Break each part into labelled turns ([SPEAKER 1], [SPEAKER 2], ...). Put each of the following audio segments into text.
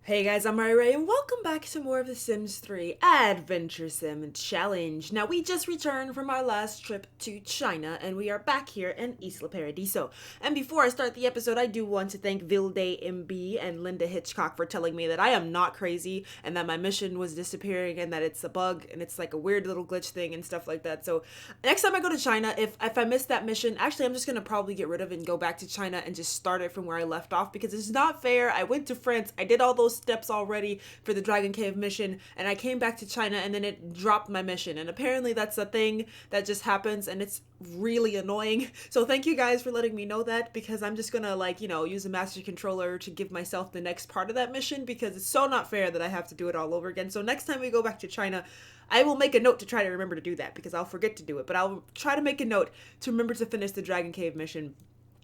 [SPEAKER 1] Hey guys, I'm Ray, and welcome back to more of the Sims 3 Adventure Sim Challenge. Now, we just returned from our last trip to China, and we are back here in Isla Paradiso. And before I start the episode, I do want to thank Vilde MB and Linda Hitchcock for telling me that I am not crazy, and that my mission was disappearing, and that it's a bug, and it's like a weird little glitch thing, and stuff like that. So, next time I go to China, if I miss that mission, actually, I'm just gonna probably get rid of it and go back to China and just start it from where I left off, because it's not fair. I went to France, I did all those steps already for the Dragon Cave mission, and I came back to China and then it dropped my mission, and apparently that's a thing that just happens, and it's really annoying. So thank you guys for letting me know that, because I'm just gonna use a master controller to give myself the next part of that mission, because it's so not fair that I have to do it all over again. So next time we go back to China, I will make a note to try to remember to do that, because I'll forget to do it, but I'll try to make a note to remember to finish the Dragon Cave mission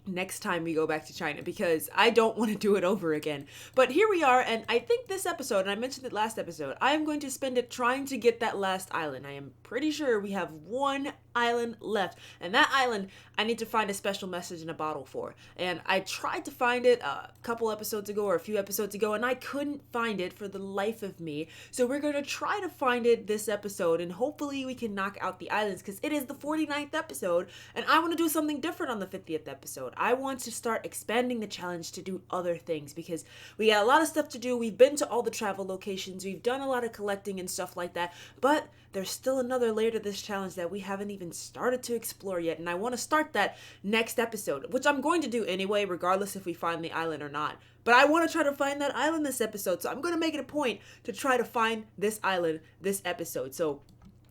[SPEAKER 1] next time we go back to China, because I don't want to do it over again. But here we are, and I think this episode, and I mentioned it last episode, I am going to spend it trying to get that last island. I am pretty sure we have one island left, and that island I need to find a special message in a bottle for. And I tried to find it a couple episodes ago, or a few episodes ago, and I couldn't find it for the life of me. So we're going to try to find it this episode, and hopefully we can knock out the islands, because it is the 49th episode, and I want to do something different on the 50th episode. I want to start expanding the challenge to do other things, because we got a lot of stuff to do. We've been to all the travel locations, we've done a lot of collecting and stuff like that, but there's still another layer to this challenge that we haven't even started to explore yet, and I want to start that next episode, which I'm going to do anyway, regardless if we find the island or not. But I want to try to find that island this episode, so I'm going to make it a point to try to find this island this episode. So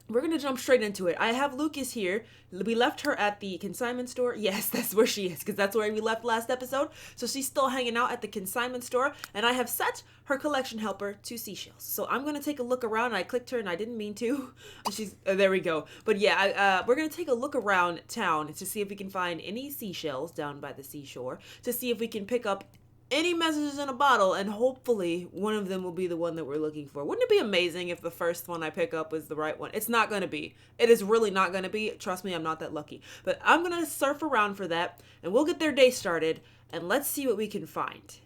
[SPEAKER 1] we're going to jump straight into it. I have Lucas here. We left her at the consignment store. Yes, that's where she is, because that's where we left last episode. So she's still hanging out at the consignment store. And I have set her collection helper to seashells. So I'm going to take a look around. And I clicked her and I didn't mean to. She's there we go. But yeah, we're going to take a look around town to see if we can find any seashells down by the seashore. To see if we can pick up any messages in a bottle, and hopefully one of them will be the one that we're looking for. Wouldn't it be amazing if the first one I pick up is the right one? It's not going to be. It is really not going to be. Trust me, I'm not that lucky. But I'm going to surf around for that, and we'll get their day started, and let's see what we can find.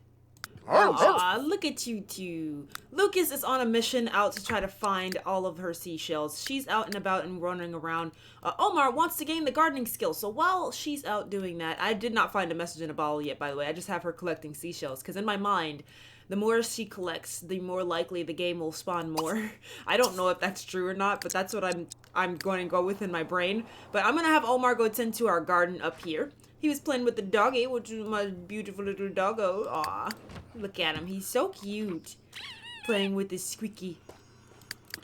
[SPEAKER 1] Aw, look at you two. Lucas is on a mission out to try to find all of her seashells. She's out and about and running around. Omar wants to gain the gardening skill, so while she's out doing that, I did not find a message in a bottle yet, by the way. I just have her collecting seashells, because in my mind, the more she collects, the more likely the game will spawn more. I don't know if that's true or not, but that's what I'm going to go with in my brain. But I'm going to have Omar go tend to our garden up here. He was playing with the doggy, which is my beautiful little doggo. Aw, look at him. He's so cute. Playing with this squeaky.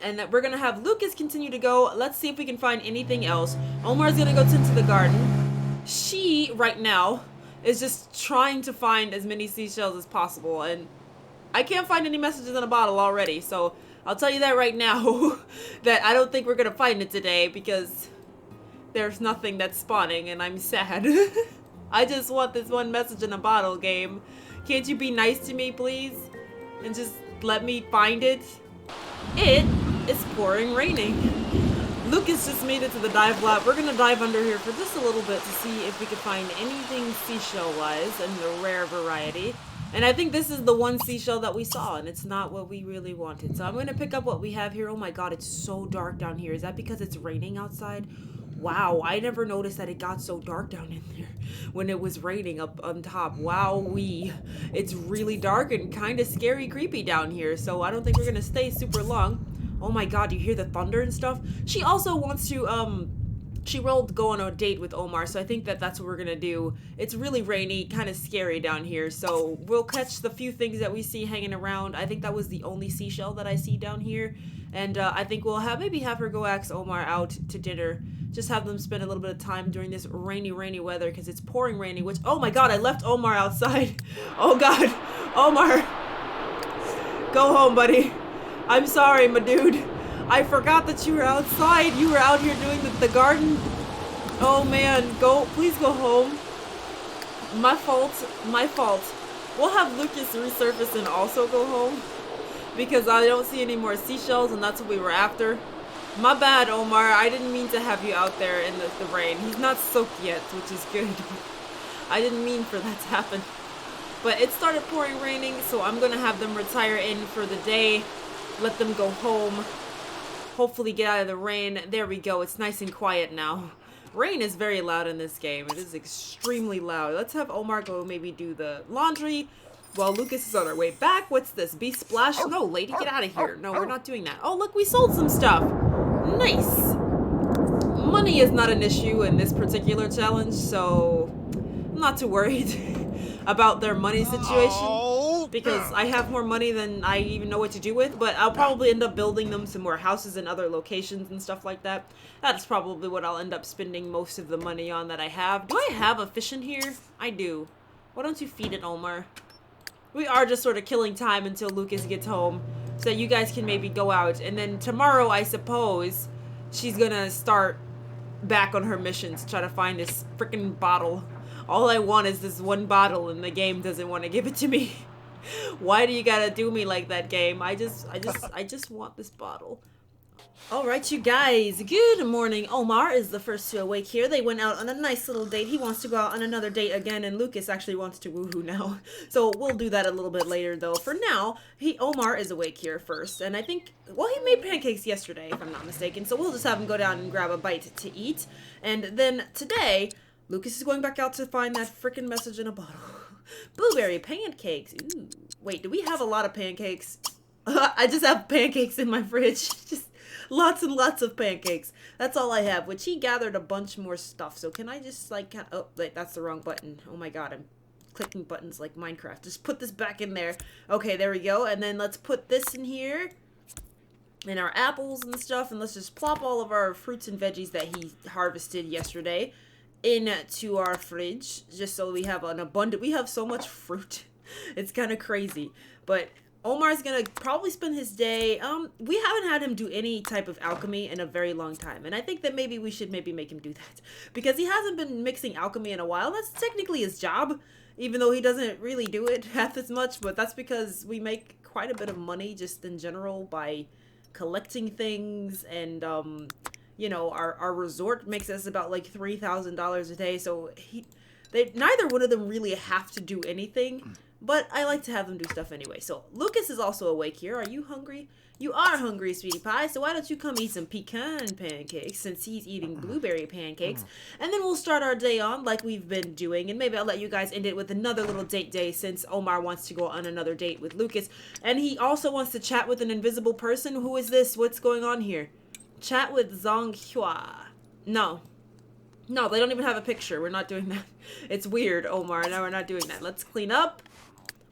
[SPEAKER 1] And we're going to have Lucas continue to go. Let's see if we can find anything else. Omar's going to go tend to the garden. She, right now, is just trying to find as many seashells as possible. And I can't find any messages in a bottle already. So I'll tell you that right now, that I don't think we're going to find it today, because there's nothing that's spawning, and I'm sad. I just want this one message in a bottle, game. Can't you be nice to me, please? And just let me find it? It is pouring raining. Lucas just made it to the dive lab. We're gonna dive under here for just a little bit to see if we can find anything seashell-wise in the rare variety. And I think this is the one seashell that we saw, and it's not what we really wanted. So I'm gonna pick up what we have here. Oh my god, it's so dark down here. Is that because it's raining outside? Wow, I never noticed that it got so dark down in there when it was raining up on top. Wowee. It's really dark and kind of scary, creepy down here, so I don't think we're going to stay super long. Oh my god, you hear the thunder and stuff? She also wants to, she will go on a date with Omar, so I think that that's what we're going to do. It's really rainy, kind of scary down here, so we'll catch the few things that we see hanging around. I think that was the only seashell that I see down here, and I think we'll maybe have her go ask Omar out to dinner. Just have them spend a little bit of time during this rainy weather, because it's pouring rainy, which, oh my god, I left Omar outside. Oh god, Omar, go home, buddy. I'm sorry, my dude. I forgot that you were outside. You were out here doing the garden. Oh man, please go home. My fault. We'll have Lucas resurface and also go home, because I don't see any more seashells, and that's what we were after. My bad, Omar. I didn't mean to have you out there in the rain. He's not soaked yet, which is good. I didn't mean for that to happen. But it started pouring raining, so I'm gonna have them retire in for the day. Let them go home. Hopefully get out of the rain. There we go. It's nice and quiet now. Rain is very loud in this game. It is extremely loud. Let's have Omar go maybe do the laundry while Lucas is on our way back. What's this? Be Splash? No, lady, get out of here. No, we're not doing that. Oh, look, we sold some stuff. Nice. Money is not an issue in this particular challenge, so I'm not too worried about their money situation, because I have more money than I even know what to do with, but I'll probably end up building them some more houses in other locations and stuff like that. That's probably what I'll end up spending most of the money on that I have. Do I have a fish in here? I do. Why don't you feed it, Omar? We are just sort of killing time until Lucas gets home, so that you guys can maybe go out, and then tomorrow, I suppose, she's gonna start back on her mission to try to find this freaking bottle. All I want is this one bottle, and the game doesn't want to give it to me. Why do you gotta do me like that, game? I just want this bottle. Alright, you guys. Good morning. Omar is the first to awake here. They went out on a nice little date. He wants to go out on another date again, and Lucas actually wants to woohoo now. So we'll do that a little bit later, though. For now, Omar is awake here first, and I think, well, he made pancakes yesterday, if I'm not mistaken, so we'll just have him go down and grab a bite to eat. And then today, Lucas is going back out to find that frickin' message in a bottle. Blueberry pancakes. Ooh. Wait, do we have a lot of pancakes? I just have pancakes in my fridge. Just lots and lots of pancakes. That's all I have, which he gathered a bunch more stuff. So can I just, like, oh, wait, that's the wrong button. Oh my god, I'm clicking buttons like Minecraft. Just put this back in there. Okay, there we go. And then let's put this in here. And our apples and stuff. And let's just plop all of our fruits and veggies that he harvested yesterday into our fridge, just so we have an abundant. We have so much fruit. It's kind of crazy. But Omar's gonna probably spend his day, we haven't had him do any type of alchemy in a very long time, and I think that maybe we should maybe make him do that, because he hasn't been mixing alchemy in a while. That's technically his job, even though he doesn't really do it half as much, but that's because we make quite a bit of money just in general by collecting things, and you know, our resort makes us about like $3,000 a day, so neither one of them really have to do anything, but I like to have them do stuff anyway. So Lucas is also awake here. Are you hungry? You are hungry, sweetie pie, so why don't you come eat some pecan pancakes, since he's eating blueberry pancakes, and then we'll start our day on like we've been doing, and maybe I'll let you guys end it with another little date day, since Omar wants to go on another date with Lucas, and he also wants to chat with an invisible person. Who is this? What's going on here? Chat with Zhang Hua. No, they don't even have a picture. We're not doing that. It's weird, Omar. No, we're not doing that. Let's clean up.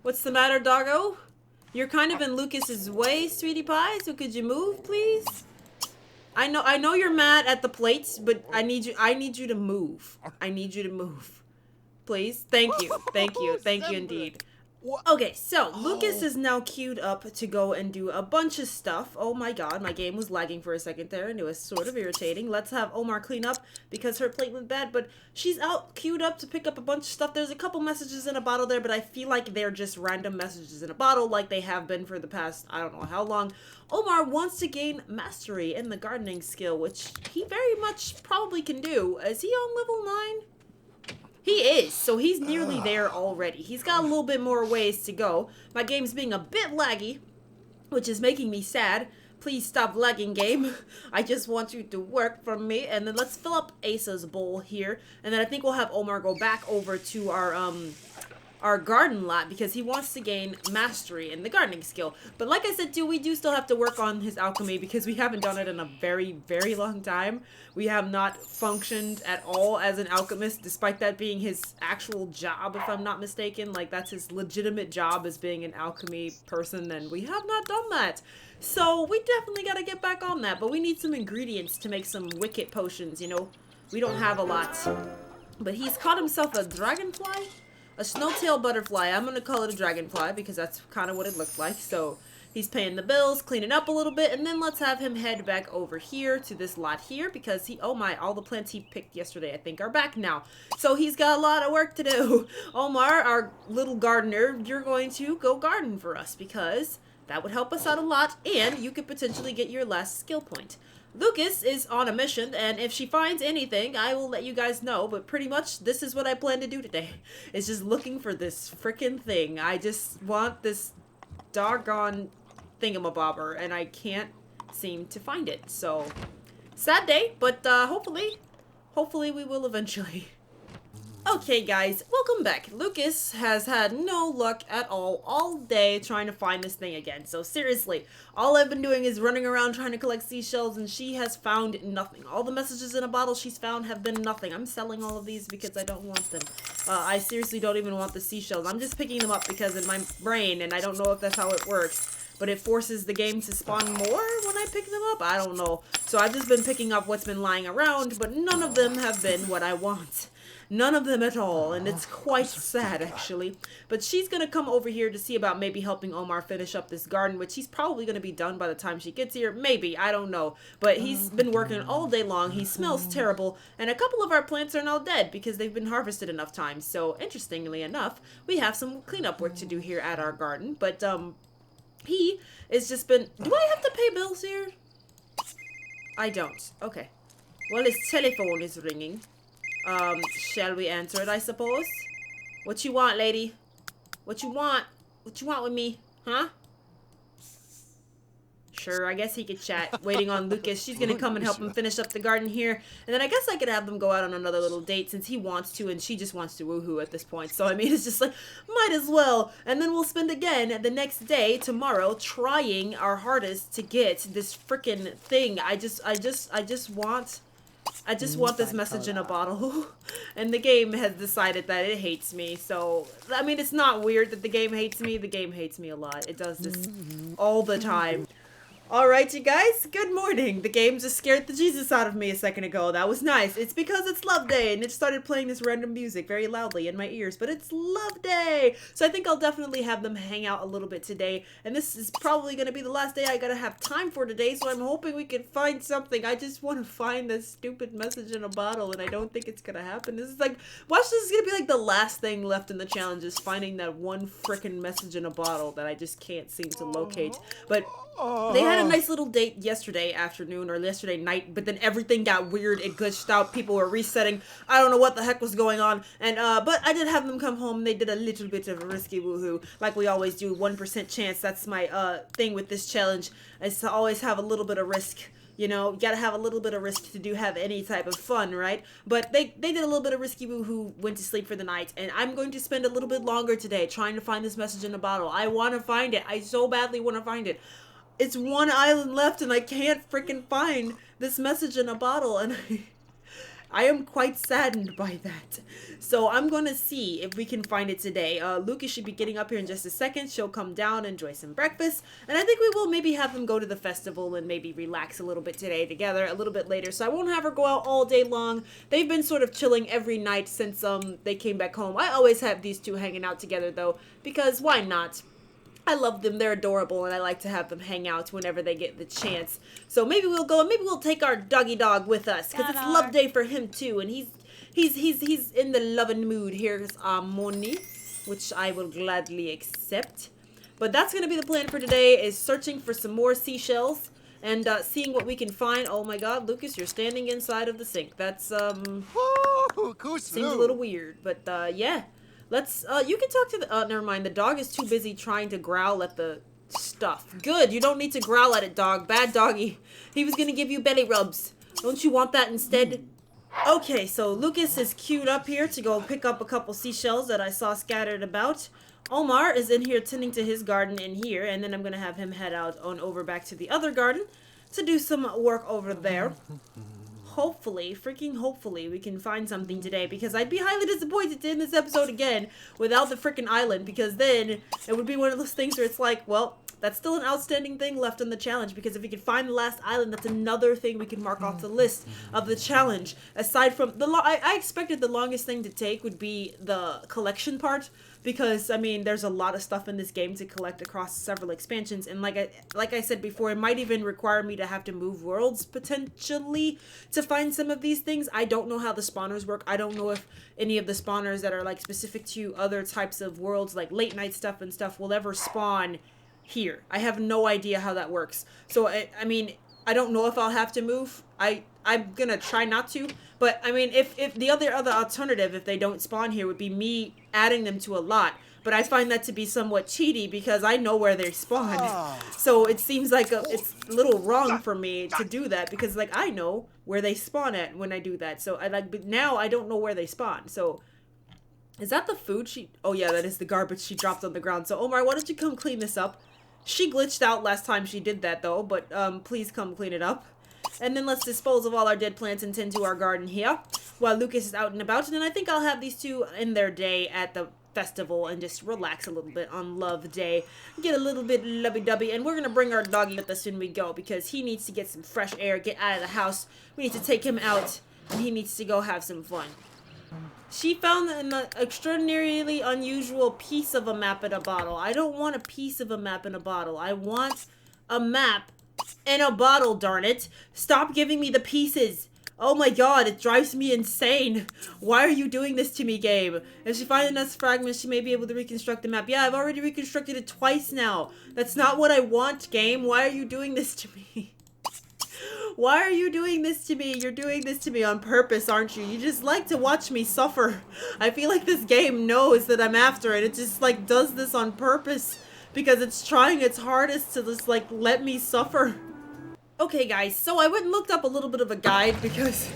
[SPEAKER 1] What's the matter, doggo? You're kind of in Lucas's way, sweetie pie, so could you move, please? I know you're mad at the plates, but I need you to move. I need you to move. Please? Thank you. Thank you. Thank you indeed. Okay, so Lucas is now queued up to go and do a bunch of stuff. Oh my god, my game was lagging for a second there, and it was sort of irritating. Let's have Omar clean up because her plate went bad, but she's out queued up to pick up a bunch of stuff. There's a couple messages in a bottle there, but I feel like they're just random messages in a bottle like they have been for the past, I don't know how long. Omar wants to gain mastery in the gardening skill, which he very much probably can do. Is he on level 9? He is, so he's nearly there already. He's got a little bit more ways to go. My game's being a bit laggy, which is making me sad. Please stop lagging, game. I just want you to work for me. And then let's fill up Asa's bowl here. And then I think we'll have Omar go back over to our garden lot, because he wants to gain mastery in the gardening skill. But like I said too, we do still have to work on his alchemy, because we haven't done it in a very, very long time. We have not functioned at all as an alchemist, despite that being his actual job, if I'm not mistaken. Like, that's his legitimate job, as being an alchemy person, and we have not done that. So we definitely gotta get back on that, but we need some ingredients to make some wicked potions, you know? We don't have a lot. But he's caught himself a dragonfly? A snowtail butterfly. I'm going to call it a dragonfly, because that's kind of what it looked like. So he's paying the bills, cleaning up a little bit, and then let's have him head back over here to this lot here, because oh my, all the plants he picked yesterday I think are back now. So he's got a lot of work to do. Omar, our little gardener, you're going to go garden for us, because that would help us out a lot, and you could potentially get your last skill point. Lucas is on a mission, and if she finds anything, I will let you guys know, but pretty much this is what I plan to do today. Is just looking for this freaking thing. I just want this doggone thingamabobber, and I can't seem to find it. So, sad day, but hopefully we will eventually. Okay guys, welcome back. Lucas has had no luck at all day trying to find this thing again. So seriously, all I've been doing is running around trying to collect seashells, and she has found nothing. All the messages in a bottle she's found have been nothing. I'm selling all of these because I don't want them. I seriously don't even want the seashells. I'm just picking them up because in my brain, and I don't know if that's how it works, but it forces the game to spawn more when I pick them up? I don't know. So I've just been picking up what's been lying around, but none of them have been what I want. None of them at all, and it's quite sad, actually. But she's gonna come over here to see about maybe helping Omar finish up this garden, which he's probably gonna be done by the time she gets here. Maybe, I don't know. But he's been working all day long. He smells terrible, and a couple of our plants are now dead because they've been harvested enough times. So, interestingly enough, we have some cleanup work to do here at our garden. But, he has just been... Do I have to pay bills here? I don't. Okay. Well, his telephone is ringing. Shall we answer it, I suppose? What you want, lady? What you want? What you want with me? Huh? Sure, I guess he could chat. Waiting on Lucas. She's gonna come and help him finish up the garden here. And then I guess I could have them go out on another little date since he wants to and she just wants to woohoo at this point. So, I mean, it's just like, might as well. And then we'll spend again the next day, tomorrow, trying our hardest to get this frickin' thing. I just want this message in a bottle. And the game has decided that it hates me. So, I mean, it's not weird that the game hates me. The game hates me a lot. It does this all the time. Alright, you guys, good morning. The game just scared the Jesus out of me a second ago. That was nice. It's because it's Love Day, and it started playing this random music very loudly in my ears, but it's Love Day! So I think I'll definitely have them hang out a little bit today, and this is probably going to be the last day I gotta have time for today, so I'm hoping we can find something. I just want to find this stupid message in a bottle, and I don't think it's gonna happen. This is like, watch, this is gonna be like the last thing left in the challenge, is finding that one frickin' message in a bottle that I just can't seem to locate. But they had a nice little date yesterday afternoon or yesterday night, but then everything got weird. It glitched out. People were resetting. I don't know what the heck was going on. And but I did have them come home. They did a little bit of a risky woohoo, like we always do. 1% chance. That's my thing with this challenge, is to always have a little bit of risk. You know, you gotta have a little bit of risk to have any type of fun, right? But they did a little bit of risky woohoo, went to sleep for the night, and I'm going to spend a little bit longer today trying to find this message in a bottle. I want to find it. I so badly want to find it. It's one island left and I can't freaking find this message in a bottle, and I am quite saddened by that. So I'm going to see if we can find it today. Lucas should be getting up here in just a second. She'll come down, enjoy some breakfast, and I think we will maybe have them go to the festival and maybe relax a little bit today together a little bit later. So I won't have her go out all day long. They've been sort of chilling every night since they came back home. I always have these two hanging out together though, because why not? I love them. They're adorable, and I like to have them hang out whenever they get the chance. So maybe we'll go, and maybe we'll take our doggy dog with us, because it's Love Day for him too, and he's in the loving mood. Here's Moni, which I will gladly accept. But that's gonna be the plan for today: is searching for some more seashells and seeing what we can find. Oh my God, Lucas, you're standing inside of the sink. That's seems a little weird, but yeah. Let's, you can talk to the, never mind, the dog is too busy trying to growl at the stuff. Good, you don't need to growl at it, dog. Bad doggy. He was gonna give you belly rubs. Don't you want that instead? Okay, so Lucas is queued up here to go pick up a couple seashells that I saw scattered about. Omar is in here tending to his garden in here, and then I'm gonna have him head out on over back to the other garden to do some work over there. Hopefully, freaking hopefully, we can find something today, because I'd be highly disappointed to end this episode again without the freaking island, because then it would be one of those things where it's like, well, that's still an outstanding thing left on the challenge, because if we can find the last island, that's another thing we can mark off the list of the challenge. Aside from the I expected the longest thing to take would be the collection part, because I mean there's a lot of stuff in this game to collect across several expansions, and like I said before, it might even require me to have to move worlds potentially to find some of these things. I don't know how the spawners work. I don't know if any of the spawners that are like specific to other types of worlds, like late night stuff and stuff, will ever spawn here. I have no idea how that works. So I mean, I don't know if I'll have to move. I'm gonna try not to. But I mean, if the other alternative, if they don't spawn here, would be me adding them to a lot. But I find that to be somewhat cheaty because I know where they spawn. So it seems like it's a little wrong for me to do that because like I know where they spawn at when I do that. So but now I don't know where they spawn. So is that the food oh yeah, that is the garbage she dropped on the ground. So Omar, why don't you come clean this up? She glitched out last time she did that though, but please come clean it up. And then let's dispose of all our dead plants and tend to our garden here while Lucas is out and about. And then I think I'll have these two in their day at the festival and just relax a little bit on Love Day. Get a little bit lovey-dovey. And we're going to bring our doggy with us when we go because he needs to get some fresh air, get out of the house. We need to take him out and he needs to go have some fun. She found an extraordinarily unusual piece of a map in a bottle. I don't want a piece of a map in a bottle. I want a map in a bottle, darn it. Stop giving me the pieces. Oh my god, it drives me insane. Why are you doing this to me, game? If she finds enough fragments, she may be able to reconstruct the map. Yeah, I've already reconstructed it twice now. That's not what I want, game. Why are you doing this to me? Why are you doing this to me? You're doing this to me on purpose, aren't you? You just like to watch me suffer. I feel like this game knows that I'm after it. It just like does this on purpose because it's trying its hardest to just like let me suffer. Okay guys, so I went and looked up a little bit of a guide because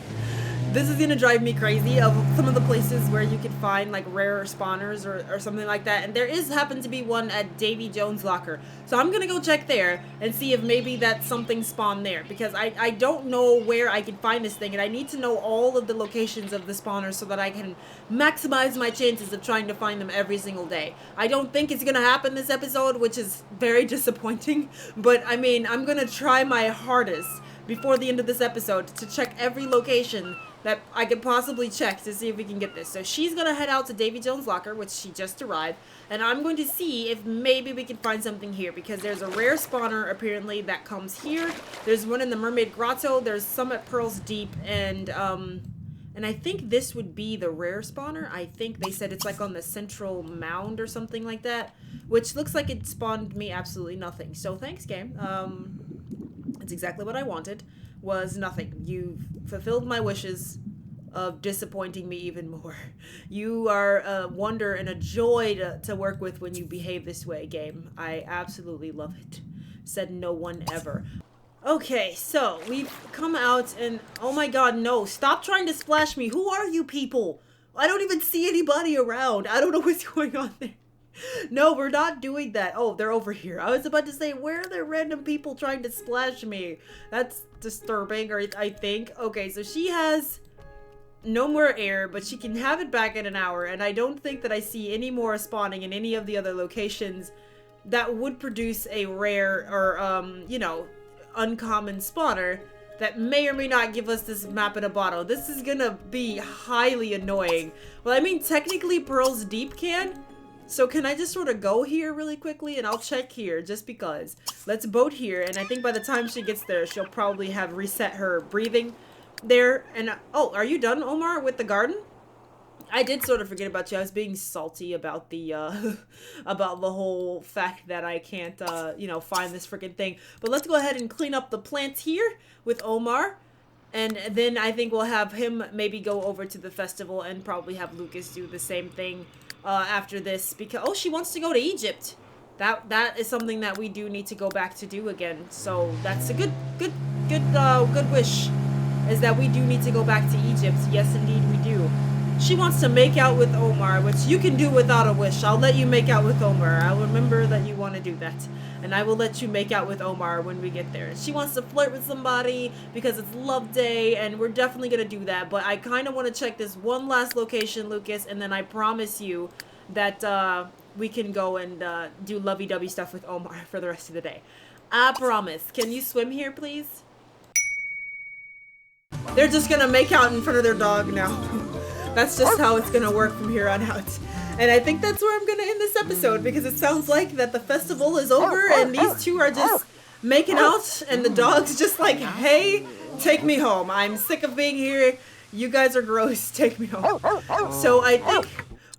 [SPEAKER 1] this is gonna drive me crazy of some of the places where you can find like rare spawners or something like that, and there happened to be one at Davy Jones' locker. So I'm gonna go check there and see if maybe that something spawned there because I don't know where I can find this thing, and I need to know all of the locations of the spawners so that I can maximize my chances of trying to find them every single day. I don't think it's gonna happen this episode, which is very disappointing, but I mean, I'm gonna try my hardest before the end of this episode to check every location that I could possibly check to see if we can get this. So she's gonna head out to Davy Jones' locker, which she just arrived, and I'm going to see if maybe we can find something here because there's a rare spawner apparently that comes here. There's one in the Mermaid Grotto. There's some at Pearl's Deep, and I think this would be the rare spawner. I think they said it's like on the central mound or something like that, which looks like it spawned me absolutely nothing. So thanks, game. It's exactly what I wanted. Was nothing. You fulfilled my wishes of disappointing me even more. You are a wonder and a joy to work with when you behave this way, game. I absolutely love it. Said no one ever. Okay, so we've come out and oh my god, no, stop trying to splash me. Who are you people? I don't even see anybody around. I don't know what's going on there. No, we're not doing that. Oh, they're over here. I was about to say, where are there random people trying to splash me? That's disturbing, or I think. Okay, so she has no more air, but she can have it back in an hour, and I don't think that I see any more spawning in any of the other locations that would produce a rare or, you know, uncommon spawner that may or may not give us this map in a bottle. This is gonna be highly annoying. Well, I mean, technically Pearl's Deep can. So can I just sort of go here really quickly and I'll check here just because. Let's boat here, and I think by the time she gets there, she'll probably have reset her breathing there. And oh, are you done, Omar, with the garden? I did sort of forget about you. I was being salty about the about the whole fact that I can't you know, find this freaking thing. But let's go ahead and clean up the plants here with Omar. And then I think we'll have him maybe go over to the festival and probably have Lucas do the same thing after this, because oh, she wants to go to Egypt. That is something that we do need to go back to do again. So that's a good wish, is that we do need to go back to Egypt. Yes, indeed we do. She wants to make out with Omar, which you can do without a wish. I'll let you make out with Omar. I'll remember that you want to do that. And I will let you make out with Omar when we get there. She wants to flirt with somebody because it's Love Day, and we're definitely going to do that. But I kind of want to check this one last location, Lucas, and then I promise you that we can go and do lovey-dovey stuff with Omar for the rest of the day. I promise. Can you swim here, please? They're just going to make out in front of their dog now. That's just how it's gonna work from here on out. And I think that's where I'm gonna end this episode, because it sounds like that the festival is over and these two are just making out and the dog's just like, hey, take me home. I'm sick of being here. You guys are gross. Take me home. So I think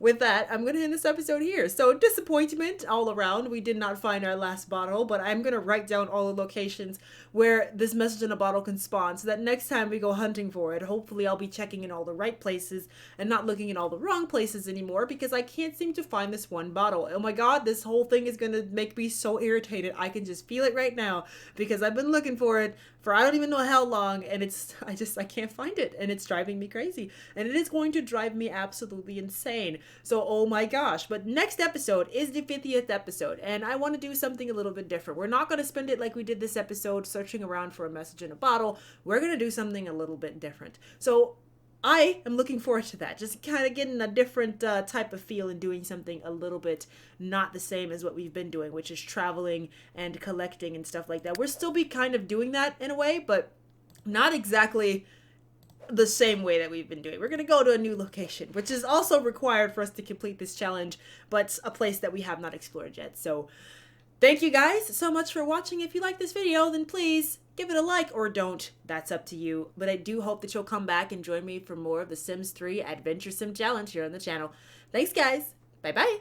[SPEAKER 1] with that, I'm going to end this episode here. So disappointment all around. We did not find our last bottle, but I'm going to write down all the locations where this message in a bottle can spawn so that next time we go hunting for it, hopefully I'll be checking in all the right places and not looking in all the wrong places anymore because I can't seem to find this one bottle. Oh my god, this whole thing is going to make me so irritated. I can just feel it right now because I've been looking for it for I don't even know how long, and I can't find it, and it's driving me crazy, and it is going to drive me absolutely insane. So oh my gosh. But next episode is the 50th episode, and I want to do something a little bit different. We're not going to spend it like we did this episode searching around for a message in a bottle. We're going to do something a little bit different. So I am looking forward to that. Just kind of getting a different type of feel and doing something a little bit not the same as what we've been doing, which is traveling and collecting and stuff like that. We'll still be kind of doing that in a way, but not exactly the same way that we've been doing. We're going to go to a new location, which is also required for us to complete this challenge, but a place that we have not explored yet. So thank you guys so much for watching. If you like this video, then please give it a like or don't. That's up to you. But I do hope that you'll come back and join me for more of the Sims 3 Adventure Sim Challenge here on the channel. Thanks, guys. Bye-bye.